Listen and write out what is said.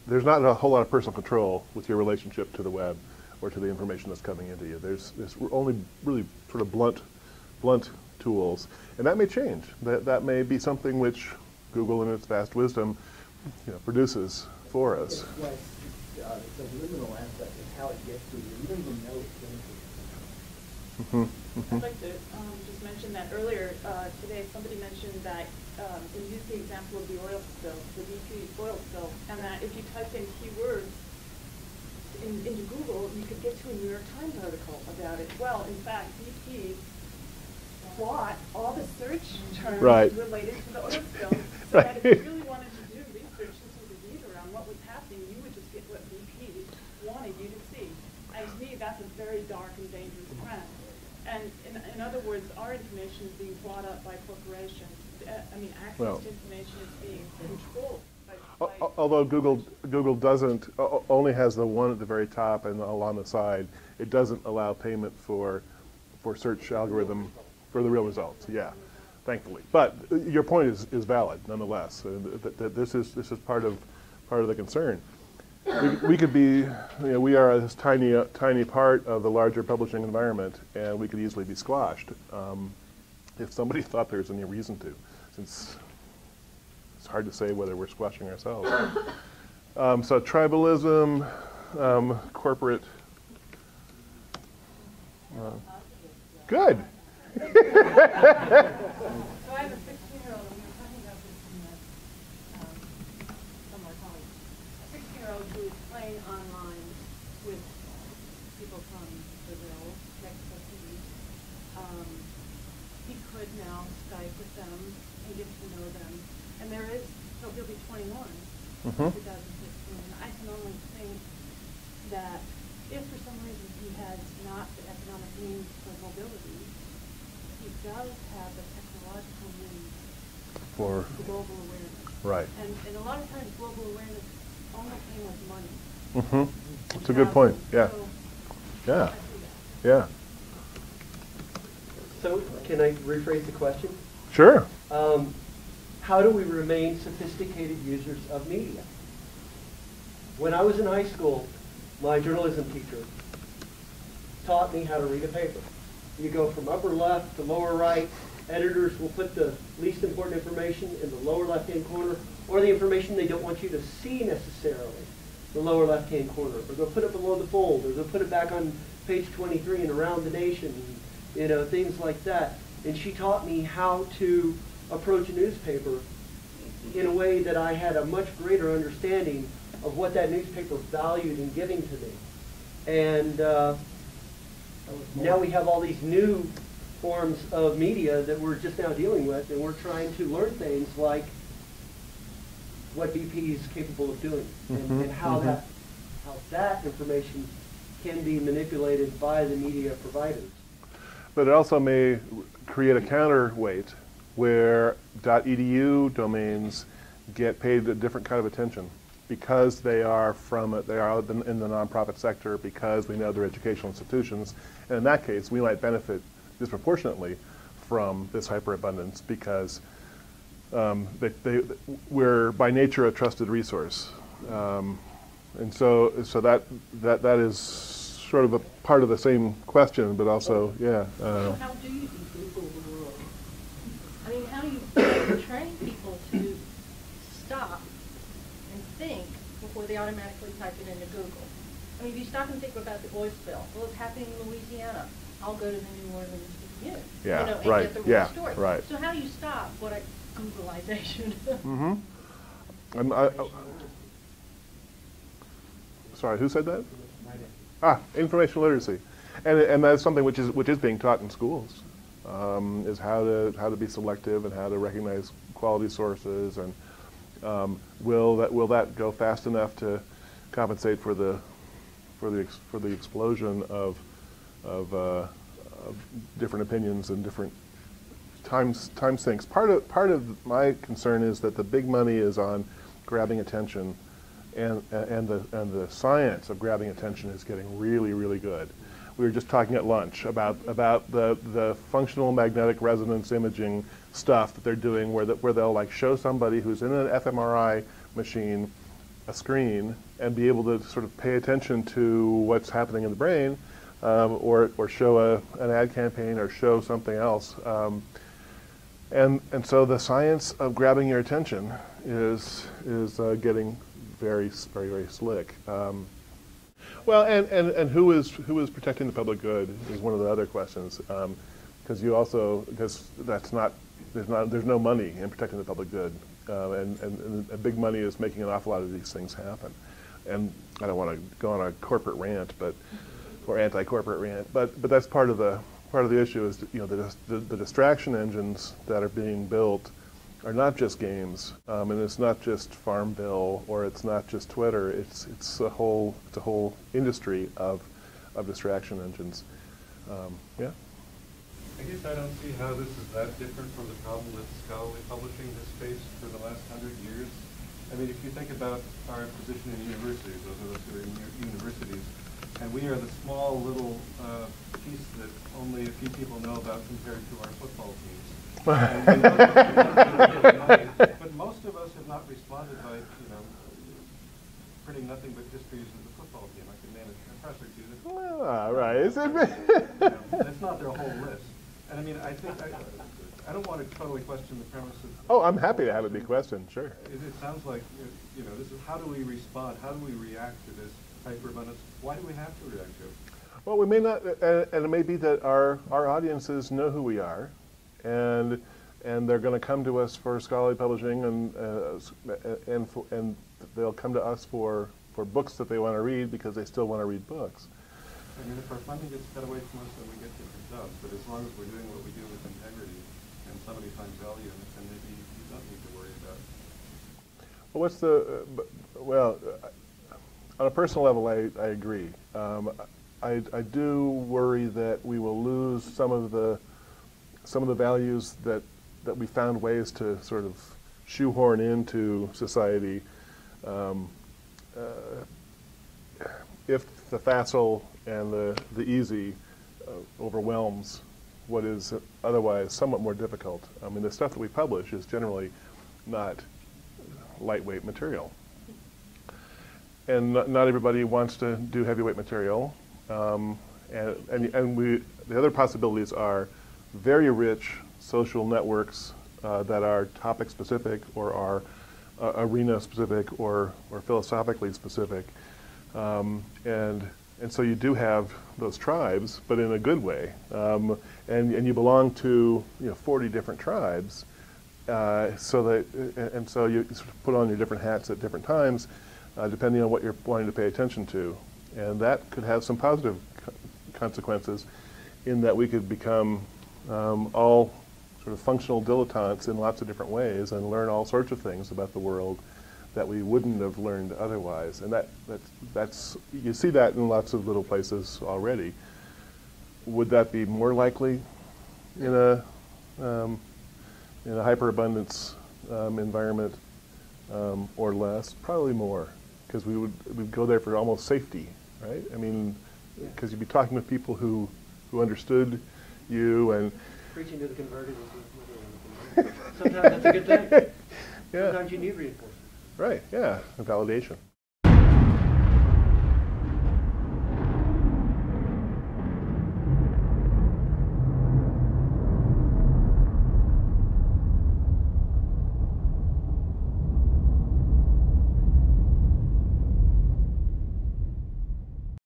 there's not a whole lot of personal control with your relationship to the web or to the information that's coming into you. There's only really sort of blunt tools, and that may change. That may be something which Google, in its vast wisdom, produces for us. Yes, the liminal aspect is how it gets to you. You don't even know it's going to you. I'd like to just mention that earlier today somebody mentioned that and used the example of the oil spill, the BP oil spill, and that if you typed in keywords into Google, you could get to a New York Times article about it. Well, in fact, BP bought all the search terms related to the oil spill, so that if you really wanted to do research into the disease around what was happening, you would just get what BP wanted you to see. And to me, that's a very dark and dangerous trend. And in other words, our information is being bought up by corporations. I mean, access to information is being controlled. Although Google doesn't, only has the one at the very top and along the side, it doesn't allow payment for search algorithm for the real results. Yeah, thankfully. But your point is valid nonetheless. That this is part of the concern. We could be, we are this tiny part of the larger publishing environment, and we could easily be squashed if somebody thought there's any reason to, since it's hard to say whether we're squashing ourselves. So tribalism, corporate. Good. So I have a 16-year-old, and we were talking about this in some of our colleagues. A 16-year-old who is playing online with people from Brazil, Mexico City. He could now Skype with them and get to know them. And so he'll be 21 in 2016. And I can only think that if for some reason he has not the economic means for mobility, he does have the technological means for global awareness. Right. And a lot of times global awareness only came with money. That's a good point. Yeah. So Yeah. Yeah. So can I rephrase the question? Sure. How do we remain sophisticated users of media? When I was in high school, my journalism teacher taught me how to read a paper. You go from upper left to lower right. Editors will put the least important information in the lower left-hand corner, or the information they don't want you to see necessarily, the lower left-hand corner. Or they'll put it below the fold, or they'll put it back on page 23 and around the nation, things like that. And she taught me how to approach a newspaper in a way that I had a much greater understanding of what that newspaper valued in giving to me. And now we have all these new forms of media that we're just now dealing with, and we're trying to learn things like what BP is capable of doing, and how that information can be manipulated by the media providers. But it also may create a counterweight where .edu domains get paid a different kind of attention because they are in the nonprofit sector, because we know they're educational institutions, and in that case we might benefit disproportionately from this hyperabundance because we're by nature a trusted resource, and so that is sort of a part of the same question, but also So how do you Google the world? I mean, how do you train people to stop and think before they automatically type it into Google? I mean, if you stop and think about the oil spill, well, it's happening in Louisiana. I'll go to the New Orleans Tribune, Yeah, and right. get the real Yeah, story. right. So how do you stop what I Googleization? Sorry, who said that? Information literacy, and that's something which is being taught in schools, is how to be selective and how to recognize quality sources, and will that go fast enough to compensate for the explosion of different opinions and different time sinks. Part of my concern is that the big money is on grabbing attention. And the science of grabbing attention is getting really, really good. We were just talking at lunch about the functional magnetic resonance imaging stuff that they're doing, where they'll like show somebody who's in an fMRI machine a screen and be able to sort of pay attention to what's happening in the brain, or show an ad campaign or show something else. And so the science of grabbing your attention is getting very, very, very slick. Well, and who is protecting the public good is one of the other questions, because there's no money in protecting the public good, and big money is making an awful lot of these things happen. And I don't want to go on a corporate rant, or anti-corporate rant, but that's part of the issue is, you know, the distraction engines that are being built are not just games, and it's not just Farmville, or it's not just Twitter. It's a whole industry of distraction engines. Yeah. I guess I don't see how this is that different from the problem that scholarly publishing has faced for the last 100 years. I mean, if you think about our position in universities, those of us who are in universities, and we are the small little piece that only a few people know about compared to our football teams. But most of us have not responded by, you know, printing nothing but histories of the football team. I can name a press or two. Well, right. That's not their whole list. And I mean, I think I don't want to totally question the premise of. Oh, I'm happy to have it be questioned. Sure. It sounds like, you know, this is how do we respond? How do we react to this hyperabundance? Why do we have to react to it? Well, we may not, and it may be that our audiences know who we are, and they're going to come to us for scholarly publishing, and they'll come to us for books that they want to read because they still want to read books. I mean, if our funding gets cut away from us, then we get different jobs. But as long as we're doing what we do with integrity, and somebody finds value in it, then maybe you don't need to worry about it. Well, on a personal level, I agree. I do worry that we will lose some of the values that we found ways to sort of shoehorn into society. If the facile and the easy overwhelms what is otherwise somewhat more difficult. I mean, the stuff that we publish is generally not lightweight material. And not everybody wants to do heavyweight material. And the other possibilities are very rich social networks that are topic specific or are arena specific or philosophically specific. And so you do have those tribes, but in a good way. And you belong to 40 different tribes. So you sort of put on your different hats at different times, depending on what you're wanting to pay attention to. And that could have some positive consequences in that we could become all sort of functional dilettantes in lots of different ways and learn all sorts of things about the world that we wouldn't have learned otherwise. And that's you see that in lots of little places already. Would that be more likely in a hyperabundance environment or less? Probably more, because we'd go there for almost safety, right? I mean, because you'd be talking with people who understood you and preaching to the converted. Sometimes that's a good thing. Yeah. Sometimes you need reinforcement. Right, yeah, and validation.